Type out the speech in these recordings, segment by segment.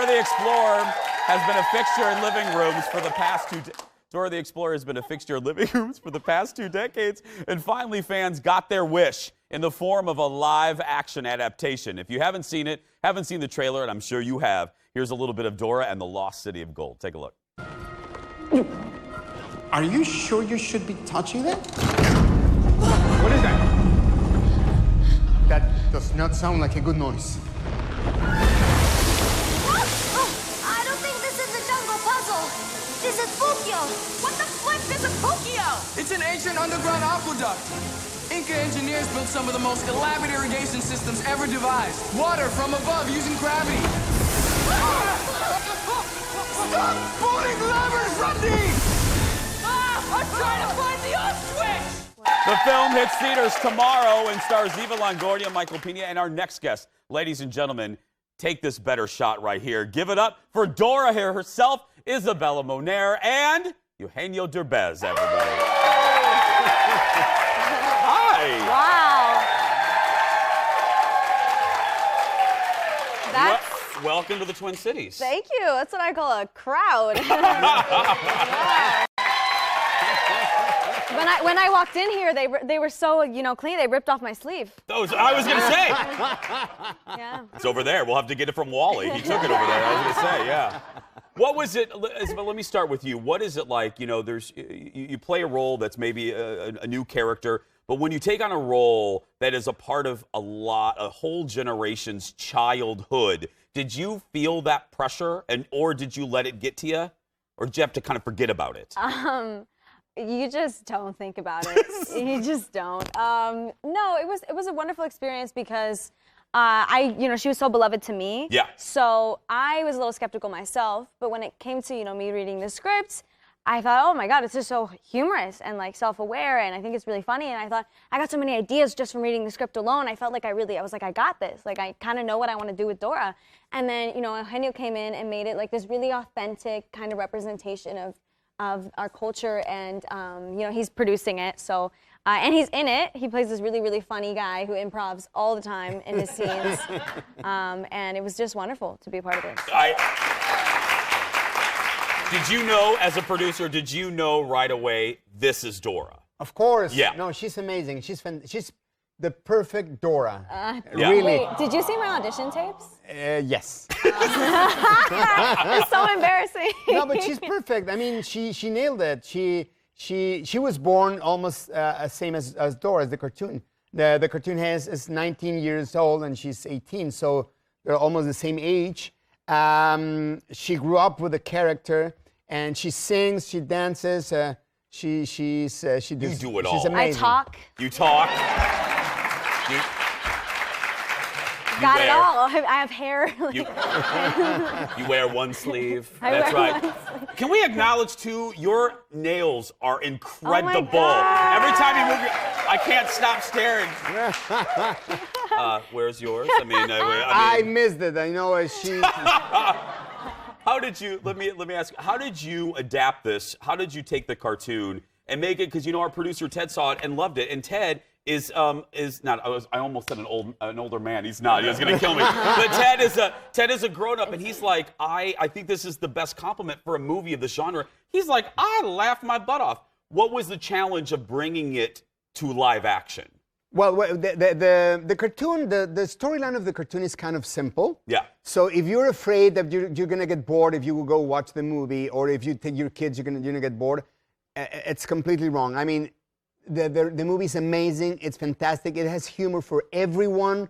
Dora the Explorer has been a fixture in living rooms for the past Dora the Explorer has been a fixture in living rooms for the past 2 decades, and finally fans got their wish in the form of a live-action adaptation. If you haven't seen it, haven't seen the trailer, and I'm sure you have, here's a little bit of Dora and the Lost City of Gold. Take a look. Are you sure you should be touching that? What is that? That does not sound like a good noise. I don't think this is a jungle puzzle. This is Fukio. What the flip is a Fukio? It's an ancient underground aqueduct. Inca engineers built some of the most elaborate irrigation systems ever devised. Water from above using gravity. Stop pulling levers, Randy! I'm trying to find the off switch! The film hits theaters tomorrow and stars Eva Longoria, Michael Pena, and our next guest. Ladies and gentlemen, take this better shot right here. Give it up for Dora here herself, Isabela Moner, and Eugenio Derbez, everybody. Hi. Wow. That's... Welcome to the Twin Cities. Thank you. That's what I call a crowd. When I walked in here, they were so, clean. They ripped off my sleeve. I was going to say. Yeah. It's over there. We'll have to get it from Wally. He took it over there. I was going to say, yeah. What was it, Isabel, let me start with you. What is it like, you play a role that's maybe a new character, but when you take on a role that is a part of a whole generation's childhood, did you feel that pressure, or did you let it get to you, or did you have to kind of forget about it? You just don't think about it. You just don't. No, it was a wonderful experience because she was so beloved to me. Yeah. So I was a little skeptical myself, but when it came to, me reading the script, I thought, oh my God, it's just so humorous and like self-aware, and I think it's really funny. And I thought, I got so many ideas just from reading the script alone. I felt like I was like, I got this. Like, I kind of know what I want to do with Dora. And then, Eugenio came in and made it like this really authentic kind of representation of our culture, and he's producing it. So, and he's in it. He plays this really, really funny guy who improvs all the time in his scenes. And it was just wonderful to be a part of it. Did you know, as a producer, right away, this is Dora? Of course. Yeah. No, she's amazing. She's the perfect Dora. Yeah. Really. Wait, did you see my audition tapes? Yes. It's so embarrassing. No, but she's perfect. I mean, she nailed it. She was born almost same as Dora, as the cartoon. The cartoon is 19 years old and she's 18, so they're almost the same age. She grew up with the character, and she sings, she dances, she does. You do it all. She's amazing. I talk. You talk. Got it all. I have hair. You wear one sleeve. I That's wear right. one sleeve. Can we acknowledge, too, your nails are incredible. God. Every time you move I can't stop staring. Where's yours? I missed it. I know she... How did you, let me ask, how did you adapt this? How did you take the cartoon and make it, because our producer Ted saw it and loved it, and Ted is not, I almost said an older man. He's not. He was going to kill me. But Ted is a grown-up, and he's like, I think this is the best compliment for a movie of the genre. He's like, I laughed my butt off. What was the challenge of bringing it to live action? Well, the cartoon, the storyline of the cartoon is kind of simple. Yeah. So if you're afraid that you're going to get bored if you go watch the movie, or if you take your kids, you're going to get bored, it's completely wrong. I mean, the movie's amazing. It's fantastic. It has humor for everyone.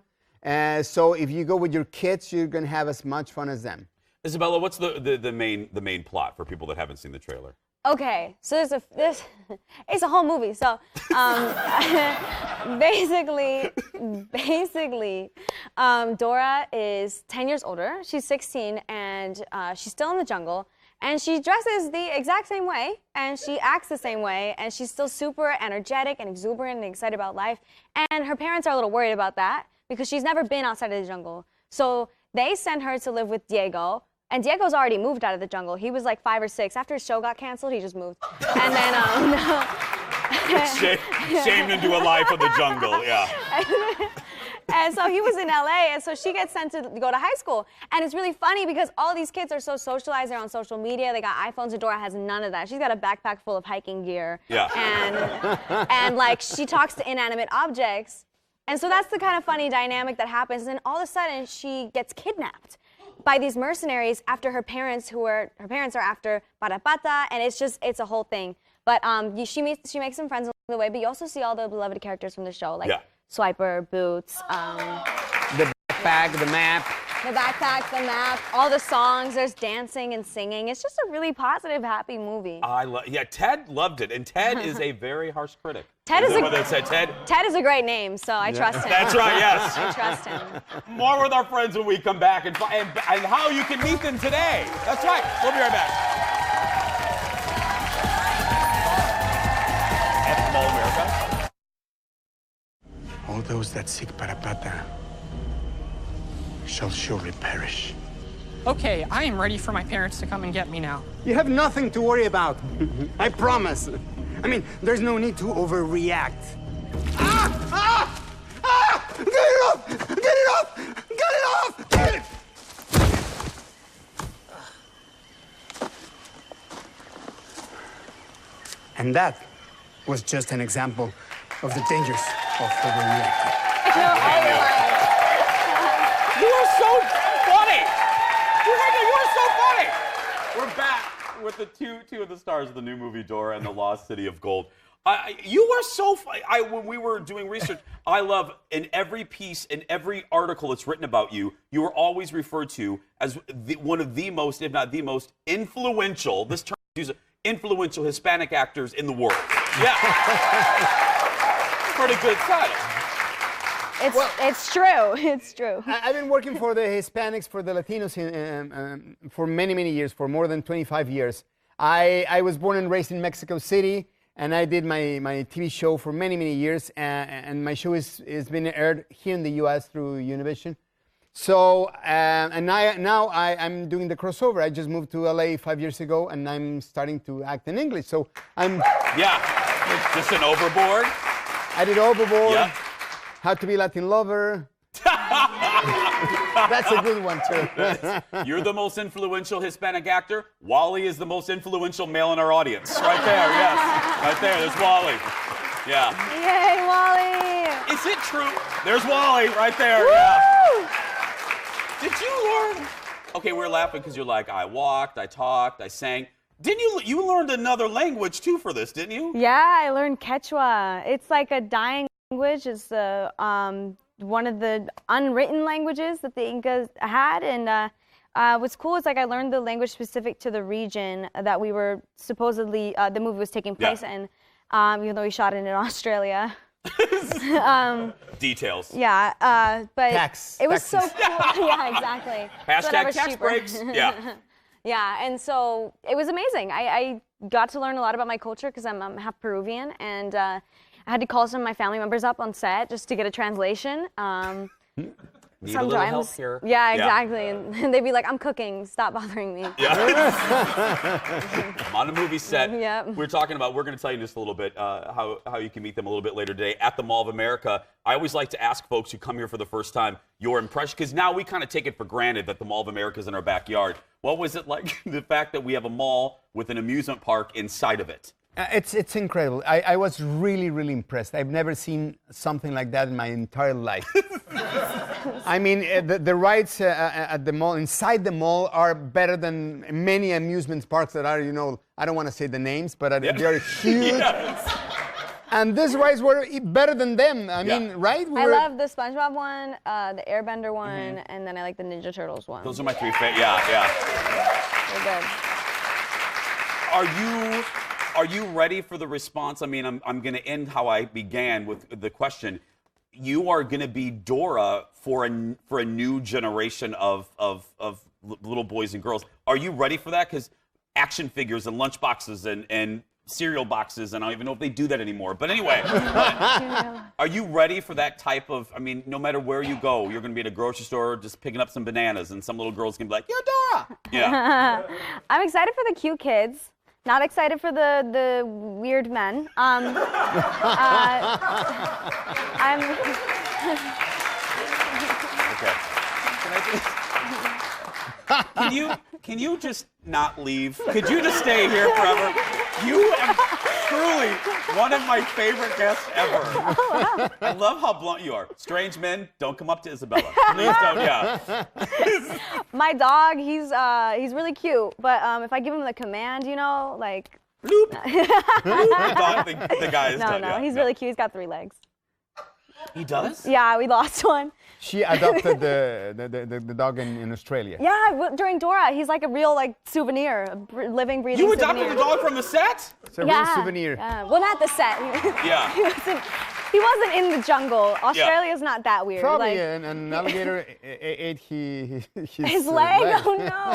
So if you go with your kids, you're going to have as much fun as them. Isabela, what's the main plot for people that haven't seen the trailer? Okay, so it's a whole movie. So basically, Dora is 10 years older. She's 16, and she's still in the jungle. And she dresses the exact same way, and she acts the same way, and she's still super energetic and exuberant and excited about life. And her parents are a little worried about that because she's never been outside of the jungle. So they send her to live with Diego, and Diego's already moved out of the jungle. He was like 5 or 6. After his show got canceled, he just moved. And then, shamed into a life of the jungle, yeah. And so he was in LA, and so she gets sent to go to high school. And it's really funny because all these kids are so socialized. They're on social media. They got iPhones, and Dora has none of that. She's got a backpack full of hiking gear. Yeah. And like, she talks to inanimate objects. And so that's the kind of funny dynamic that happens. And then all of a sudden, she gets kidnapped by these mercenaries after her parents are after Pata Pata, and it's a whole thing. But she makes some friends along the way, but you also see all the beloved characters from the show, like Swiper, Boots, The backpack, the map. the backpack, the map, all the songs. There's dancing and singing. It's just a really positive, happy movie. Ted loved it, and Ted is a very harsh critic. Ted is what they said, Ted? Ted is a great name, so I trust him. That's right, yes. I trust him. More with our friends when we come back, and how you can meet them today. That's right. We'll be right back. At Mall America. All those that seek Parapata shall surely perish. Okay, I am ready for my parents to come and get me now. You have nothing to worry about. I promise. I mean, there's no need to overreact. Get it off! Get it off! Get it off! Get it! And that was just an example of the dangers of overreacting. I know all your lines. You are so funny! You are so funny! We're back with the two of the stars of the new movie Dora and the Lost City of Gold. You are so funny. When we were doing research, I love in every piece, in every article that's written about you, you are always referred to as one of the most, if not the most, influential, this term is used, influential Hispanic actors in the world. Yeah. Pretty good title. It's true. It's true. I've been working for the Hispanics, for the Latinos for many, many years, for more than 25 years. I was born and raised in Mexico City, and I did my TV show for many, many years, and my show has been aired here in the U.S. through Univision. So, and now I'm doing the crossover. I just moved to LA 5 years ago, and I'm starting to act in English. So I'm... Yeah, just an Overboard. I did Overboard. Yeah. How to Be Latin Lover. That's a good one, too. You're the most influential Hispanic actor. Wally is the most influential male in our audience. Right there, yes. Right there, there's Wally. Yeah. Yay, Wally! Is it true? There's Wally right there. Woo! Yeah. Did you learn? Okay, we're laughing because you're like, I walked, I talked, I sang. Didn't you learned another language too for this, didn't you? Yeah, I learned Quechua. It's like a dying language. It's one of the unwritten languages that the Incas had. And what's cool is like I learned the language specific to the region that we were supposedly, the movie was taking place in, even though we shot it in Australia. Details. Yeah, but it was Taxes. so cool. Yeah, exactly. Hashtag tax breaks. Yeah. Yeah, and so it was amazing. I got to learn a lot about my culture because I'm half Peruvian, and I had to call some of my family members up on set just to get a translation. Need a little help here. Yeah, exactly. And they'd be like, I'm cooking, stop bothering me. Yeah. I'm on a movie set. Yeah. We're going to tell you just a little bit how you can meet them a little bit later today at the Mall of America. I always like to ask folks who come here for the first time your impression, because now we kind of take it for granted that the Mall of America is in our backyard. What was it like, the fact that we have a mall with an amusement park inside of it? It's incredible. I was really, really impressed. I've never seen something like that in my entire life. I mean, the rides at the mall, inside the mall, are better than many amusement parks that are, I don't want to say the names, but they're huge. Yes. And these rides were better than them. I mean, right? I love the SpongeBob one, the Airbender one, and then I like the Ninja Turtles one. Those are my three favorites. Yeah. They're good. Are you ready for the response? I mean, I'm going to end how I began with the question. You are going to be Dora for a new generation of little boys and girls. Are you ready for that? Because action figures and lunch boxes and cereal boxes, and I don't even know if they do that anymore. But anyway, are you ready for that type of, I mean, no matter where you go, you're going to be at a grocery store just picking up some bananas, and some little girl's going to be like, you're Dora! Yeah. I'm excited for the cute kids. Not excited for the weird men. Can you just not leave? Could you just stay here forever? You are truly one of my favorite guests ever. Oh, wow. I love how blunt you are. Strange men, don't come up to Isabela. Please don't. Yeah. My dog, he's really cute, but if I give him the command, you know, like. Bloop. The guy is done. No, he's really cute. He's got 3 legs. He does? Yeah, we lost one. She adopted the dog in Australia. Yeah, during Dora, he's like a real like souvenir, a living, breathing You souvenir. adopted the dog from the set? It's a real souvenir. Well, not the set. Yeah. He wasn't in the jungle. Australia's not that weird. Probably like, an alligator ate his leg? Oh no.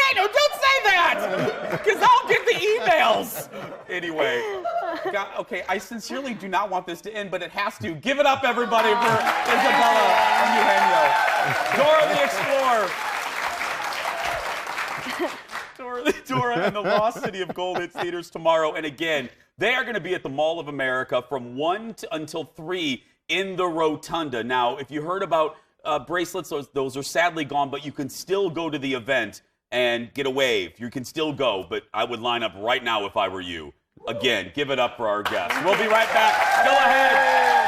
Hey, no, don't say that! Because I'll get the emails. Anyway, God, okay, I sincerely do not want this to end, but it has to. Give it up, everybody, for Isabela and Eugenio. Dora the Explorer. Dora and the Lost City of Gold hits theaters tomorrow. And again, they are going to be at the Mall of America from 1 until 3 in the Rotunda. Now, if you heard about bracelets, those are sadly gone, but you can still go to the event and get a wave. You can still go, but I would line up right now if I were you. Again, give it up for our guests. We'll be right back. Still ahead.